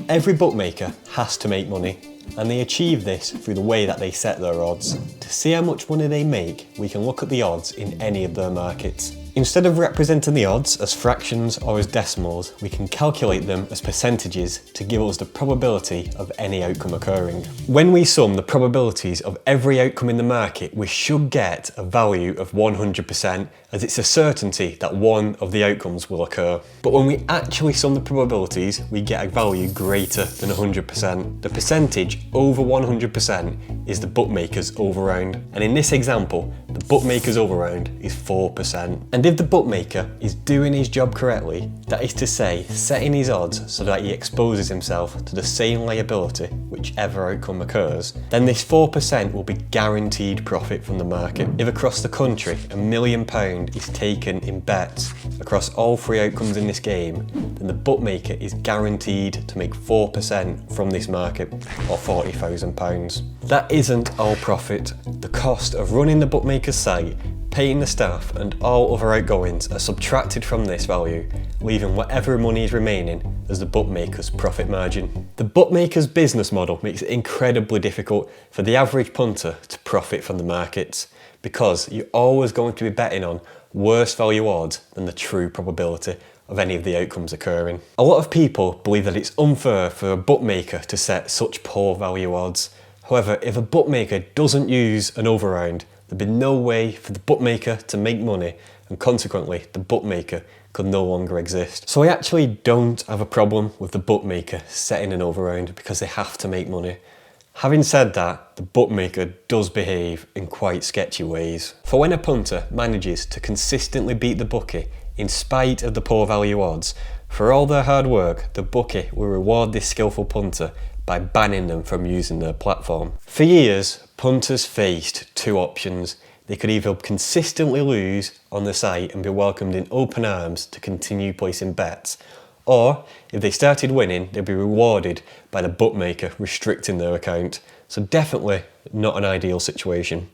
Every bookmaker has to make money, and they achieve this through the way that they set their odds. To see how much money they make, we can look at the odds in any of their markets. Instead of representing the odds as fractions or as decimals, we can calculate them as percentages to give us the probability of any outcome occurring. When we sum the probabilities of every outcome in the market, we should get a value of 100%, as it's a certainty that one of the outcomes will occur. But when we actually sum the probabilities, we get a value greater than 100%. The percentage over 100% is the bookmaker's overround. And in this example, the bookmaker's overround is 4%. And if the bookmaker is doing his job correctly, that is to say, setting his odds so that he exposes himself to the same liability whichever outcome occurs, then this 4% will be guaranteed profit from the market. If across the country £1 million is taken in bets across all three outcomes in this game, then the bookmaker is guaranteed to make 4% from this market, or £40,000. That isn't all profit. The cost of running the bookmaker's site, paying the staff and all other outgoings are subtracted from this value, leaving whatever money is remaining as the bookmaker's profit margin. The bookmaker's business model makes it incredibly difficult for the average punter to profit from the markets, because you're always going to be betting on worse value odds than the true probability of any of the outcomes occurring. A lot of people believe that it's unfair for a bookmaker to set such poor value odds. However, if a bookmaker doesn't use an overround, there'd be no way for the bookmaker to make money, and consequently the bookmaker could no longer exist. So I actually don't have a problem with the bookmaker setting an overround, because they have to make money. Having said that, the bookmaker does behave in quite sketchy ways. For when a punter manages to consistently beat the bookie in spite of the poor value odds, for all their hard work, the bookie will reward this skillful punter by banning them from using their platform. For years, punters faced two options. They could either consistently lose on the site and be welcomed in open arms to continue placing bets, or if they started winning, they'd be rewarded by the bookmaker restricting their account. So definitely not an ideal situation.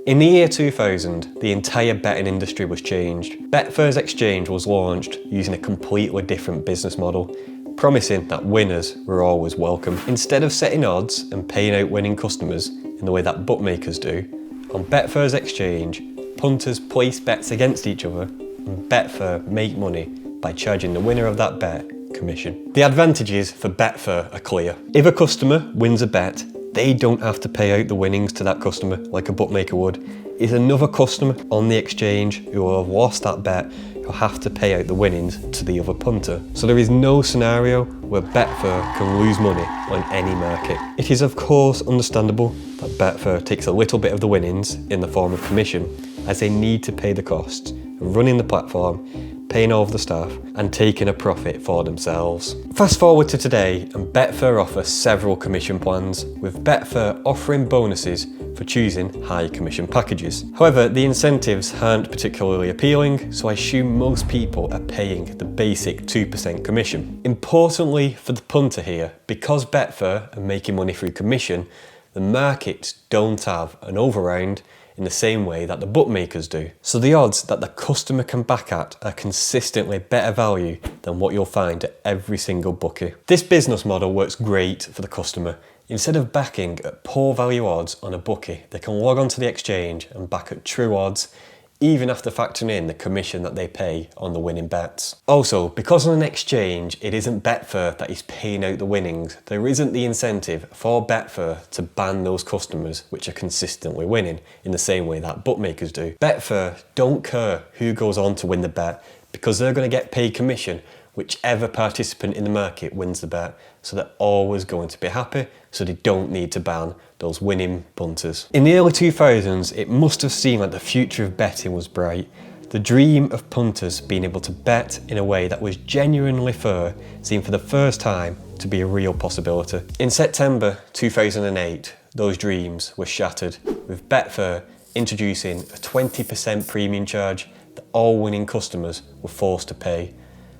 In the year 2000, the entire betting industry was changed. Betfair's exchange was launched using a completely different business model, promising that winners were always welcome. Instead of setting odds and paying out winning customers in the way that bookmakers do, on Betfair's exchange, punters place bets against each other, and Betfair make money by charging the winner of that bet commission. The advantages for Betfair are clear. If a customer wins a bet, they don't have to pay out the winnings to that customer like a bookmaker would. It's another customer on the exchange who will have lost that bet who'll have to pay out the winnings to the other punter. So there is no scenario where Betfair can lose money on any market. It is of course understandable that Betfair takes a little bit of the winnings in the form of commission, as they need to pay the costs of running the platform, paying all of the staff and taking a profit for themselves. Fast forward to today, and Betfair offer several commission plans, with Betfair offering bonuses for choosing high commission packages. However, the incentives aren't particularly appealing, so I assume most people are paying the basic 2% commission. Importantly for the punter here, because Betfair are making money through commission, the markets don't have an overround in the same way that the bookmakers do. So the odds that the customer can back at are consistently better value than what you'll find at every single bookie. This business model works great for the customer. Instead of backing at poor value odds on a bookie, they can log onto the exchange and back at true odds, even after factoring in the commission that they pay on the winning bets. Also, because on an exchange it isn't Betfair that is paying out the winnings, there isn't the incentive for Betfair to ban those customers which are consistently winning in the same way that bookmakers do. Betfair don't care who goes on to win the bet, because they're going to get paid commission whichever participant in the market wins the bet, so they're always going to be happy, so they don't need to ban those winning punters. In the early 2000s, it must have seemed like the future of betting was bright. The dream of punters being able to bet in a way that was genuinely fair seemed for the first time to be a real possibility. In September 2008, those dreams were shattered, with Betfair introducing a 20% premium charge that all winning customers were forced to pay.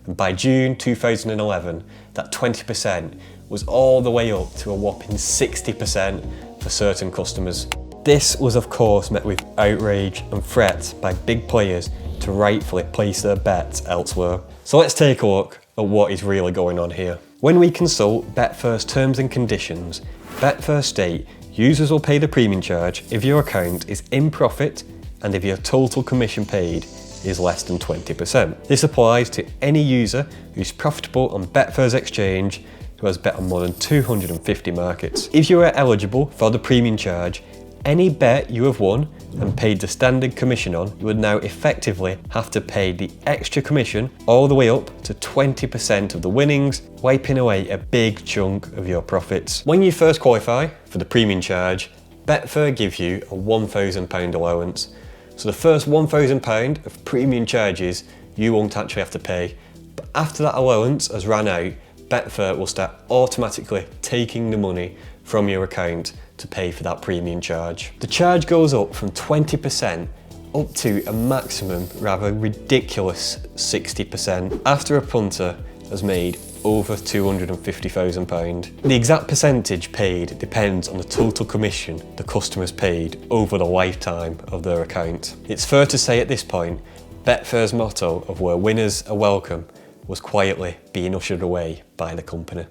And by June 2011, that 20% was all the way up to a whopping 60% for certain customers. This was of course met with outrage and threats by big players to rightfully place their bets elsewhere. So let's take a look at what is really going on here. When we consult Betfair's terms and conditions, Betfair state users will pay the premium charge if your account is in profit and if your total commission paid is less than 20%. This applies to any user who's profitable on Betfair's exchange who has bet on more than 250 markets. If you are eligible for the premium charge, any bet you have won and paid the standard commission on, you would now effectively have to pay the extra commission all the way up to 20% of the winnings, wiping away a big chunk of your profits. When you first qualify for the premium charge, Betfair gives you a £1,000 allowance. So the first £1,000 of premium charges you won't actually have to pay. But after that allowance has run out, Betfair will start automatically taking the money from your account to pay for that premium charge. The charge goes up from 20% up to a maximum, rather ridiculous 60% after a punter has made over £250,000. The exact percentage paid depends on the total commission the customer's paid over the lifetime of their account. It's fair to say at this point, Betfair's motto of where winners are welcome was quietly being ushered away by the company.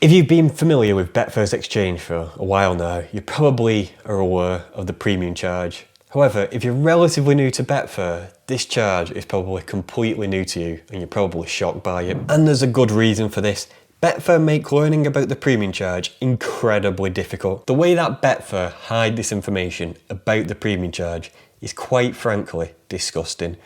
If you've been familiar with Betfair's exchange for a while now, you probably are aware of the premium charge. However, if you're relatively new to Betfair, this charge is probably completely new to you and you're probably shocked by it. And there's a good reason for this. Betfair make learning about the premium charge incredibly difficult. The way that Betfair hide this information about the premium charge is quite frankly disgusting.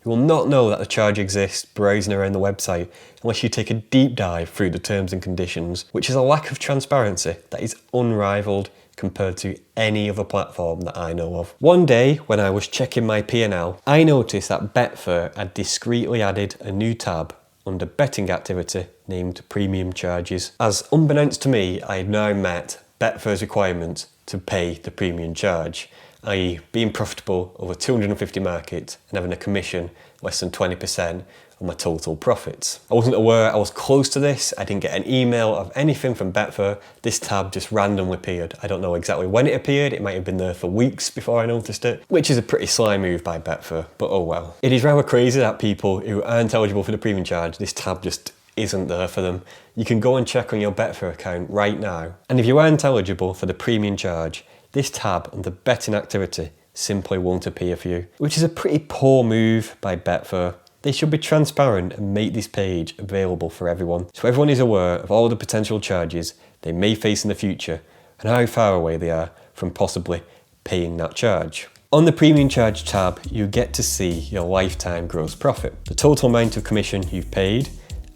You will not know that the charge exists browsing around the website unless you take a deep dive through the terms and conditions, which is a lack of transparency that is unrivaled compared to any other platform that I know of. One day when I was checking my P&L, I noticed that Betfair had discreetly added a new tab under betting activity named premium charges. As unbeknownst to me, I had now met Betfair's requirement to pay the premium charge, i.e. being profitable over 250 markets and having a commission less than 20% on my total profits. I wasn't aware I was close to this. I didn't get an email of anything from Betfair. This tab just randomly appeared. I don't know exactly when it appeared. It might have been there for weeks before I noticed it, which is a pretty sly move by Betfair, but oh well. It is rather crazy that people who aren't eligible for the premium charge, this tab just isn't there for them. You can go and check on your Betfair account right now. And if you aren't eligible for the premium charge, this tab under betting activity simply won't appear for you, which is a pretty poor move by Betfair. They should be transparent and make this page available for everyone, so everyone is aware of all the potential charges they may face in the future and how far away they are from possibly paying that charge. On the premium charge tab, you get to see your lifetime gross profit, the total amount of commission you've paid,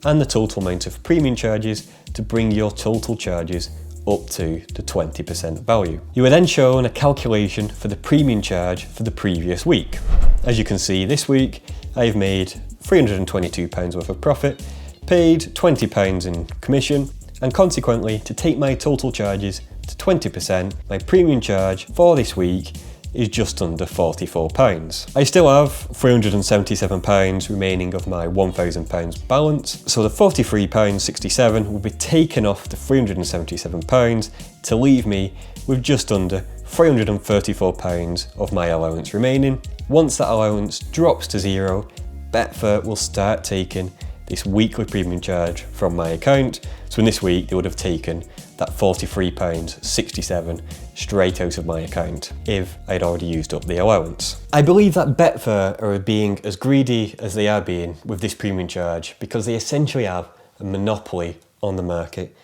and the total amount of premium charges to bring your total charges up to the 20% value. You are then shown a calculation for the premium charge for the previous week. As you can see, this week I've made £322 worth of profit, paid £20 in commission, and consequently, to take my total charges to 20%, my premium charge for this week is just under £44. I still have £377 remaining of my £1,000 balance, so the £43.67 will be taken off the £377 to leave me with just under £334 of my allowance remaining. Once that allowance drops to zero, Betfair will start taking this weekly premium charge from my account. So in this week, they would have taken that £43.67 straight out of my account if I'd already used up the allowance. I believe that Betfair are being as greedy as they are being with this premium charge because they essentially have a monopoly on the market.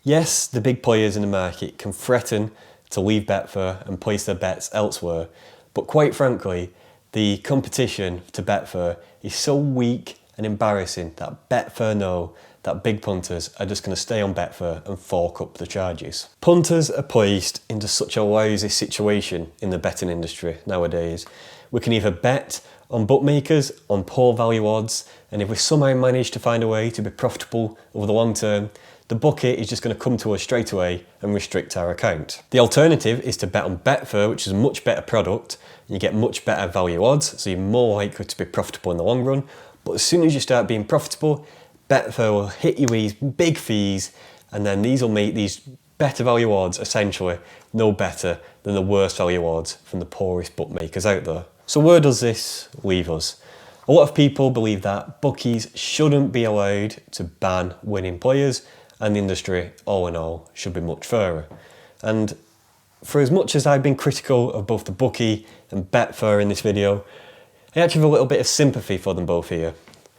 Yes, the big players in the market can threaten to leave Betfair and place their bets elsewhere, but quite frankly, the competition to Betfair is so weak and embarrassing that Betfair know that big punters are just going to stay on Betfair and fork up the charges. Punters are placed into such a lousy situation in the betting industry nowadays. We can either bet on bookmakers on poor value odds, and if we somehow manage to find a way to be profitable over the long term, the bookie is just going to come to us straight away and restrict our account. The alternative is to bet on Betfair, which is a much better product, and you get much better value odds, so you're more likely to be profitable in the long run. But as soon as you start being profitable, Betfair will hit you with these big fees, and then these will make these better value odds essentially no better than the worst value odds from the poorest bookmakers out there. So where does this leave us? A lot of people believe that bookies shouldn't be allowed to ban winning players, and the industry, all in all, should be much fairer. And for as much as I've been critical of both the bookie and Betfair in this video, I actually have a little bit of sympathy for them both here.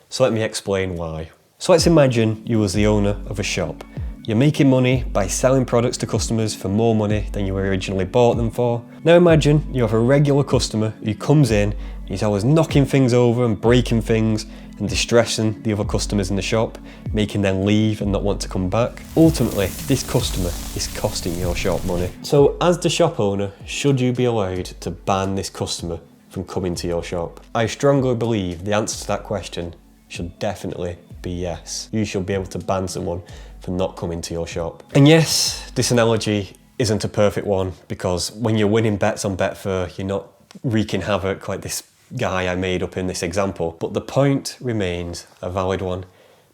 So let me explain why. So let's imagine you as the owner of a shop. You're making money by selling products to customers for more money than you originally bought them for. Now imagine you have a regular customer who comes in, he's always knocking things over and breaking things and distressing the other customers in the shop, making them leave and not want to come back. Ultimately, this customer is costing your shop money. So as the shop owner, should you be allowed to ban this customer from coming to your shop? I strongly believe the answer to that question should definitely be yes. You should be able to ban someone for not coming to your shop. And yes, this analogy isn't a perfect one, because when you're winning bets on Betfair, you're not wreaking havoc like this guy I made up in this example. But the point remains a valid one.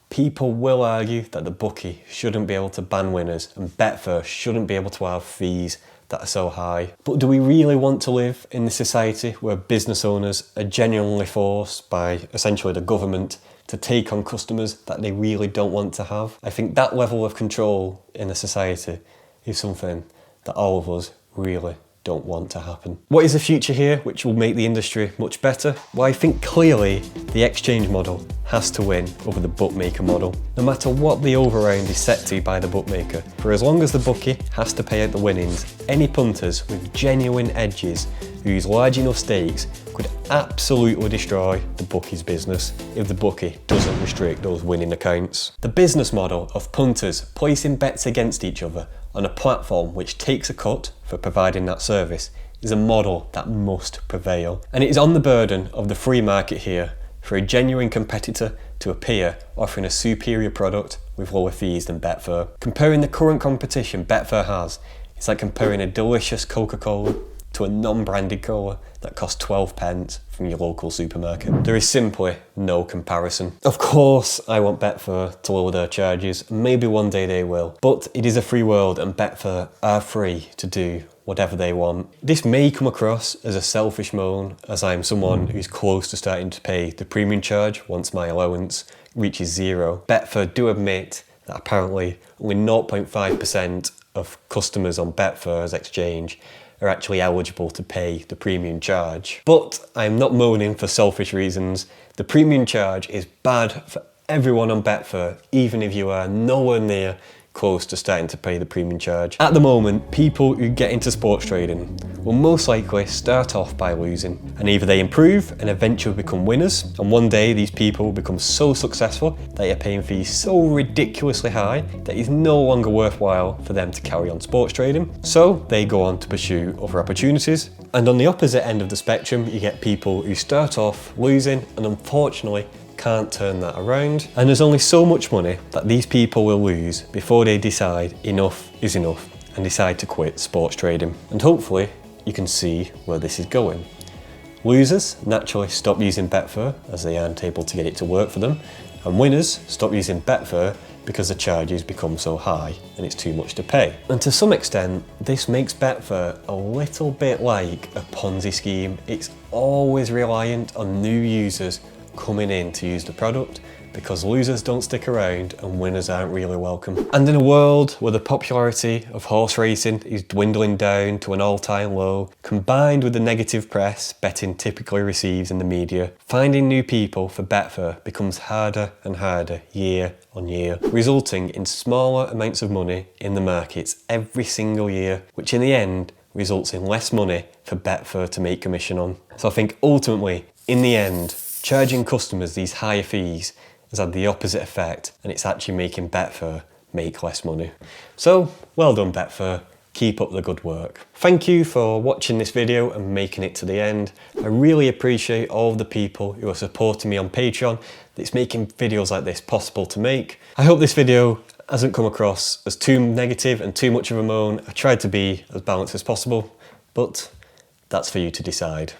People will argue that the bookie shouldn't be able to ban winners and Betfair shouldn't be able to have fees that are so high. But do we really want to live in this society where business owners are genuinely forced by essentially the government to take on customers that they really don't want to have? I think that level of control in a society is something that all of us really don't want to happen. What is the future here which will make the industry much better? Well, I think clearly the exchange model has to win over the bookmaker model. No matter what the overround is set to by the bookmaker, for as long as the bookie has to pay out the winnings, any punters with genuine edges who use large enough stakes could absolutely destroy the bookie's business if the bookie doesn't restrict those winning accounts. The business model of punters placing bets against each other on a platform which takes a cut for providing that service is a model that must prevail. And it is on the burden of the free market here for a genuine competitor to appear offering a superior product with lower fees than Betfair. Comparing the current competition Betfair has, it's like comparing a delicious Coca-Cola to a non-branded cola that costs 12 pence from your local supermarket. There is simply no comparison. Of course, I want Betfair to lower their charges. Maybe one day they will. But it is a free world and Betfair are free to do whatever they want. This may come across as a selfish moan, as I am someone who's close to starting to pay the premium charge once my allowance reaches zero. Betfair do admit that apparently only 0.5% of customers on Betfair's exchange are actually eligible to pay the premium charge. But I'm not moaning for selfish reasons. The premium charge is bad for everyone on Betfair, even if you are nowhere near close to starting to pay the premium charge. At the moment, people who get into sports trading will most likely start off by losing, and either they improve and eventually become winners, and one day these people will become so successful that you're paying fees so ridiculously high that it's no longer worthwhile for them to carry on sports trading, so they go on to pursue other opportunities. And on the opposite end of the spectrum, you get people who start off losing and unfortunately can't turn that around. And there's only so much money that these people will lose before they decide enough is enough and decide to quit sports trading. And hopefully you can see where this is going. Losers naturally stop using Betfair as they aren't able to get it to work for them, and winners stop using Betfair because the charges become so high and it's too much to pay. And to some extent, this makes Betfair a little bit like a Ponzi scheme. It's always reliant on new users coming in to use the product because losers don't stick around and winners aren't really welcome. And in a world where the popularity of horse racing is dwindling down to an all-time low, combined with the negative press betting typically receives in the media, finding new people for Betfair becomes harder and harder year on year, resulting in smaller amounts of money in the markets every single year, which in the end results in less money for Betfair to make commission on. So I think ultimately, in the end, charging customers these higher fees has had the opposite effect, and it's actually making Betfair make less money. So, well done Betfair, keep up the good work. Thank you for watching this video and making it to the end. I really appreciate all of the people who are supporting me on Patreon that's making videos like this possible to make. I hope this video hasn't come across as too negative and too much of a moan. I tried to be as balanced as possible, but that's for you to decide.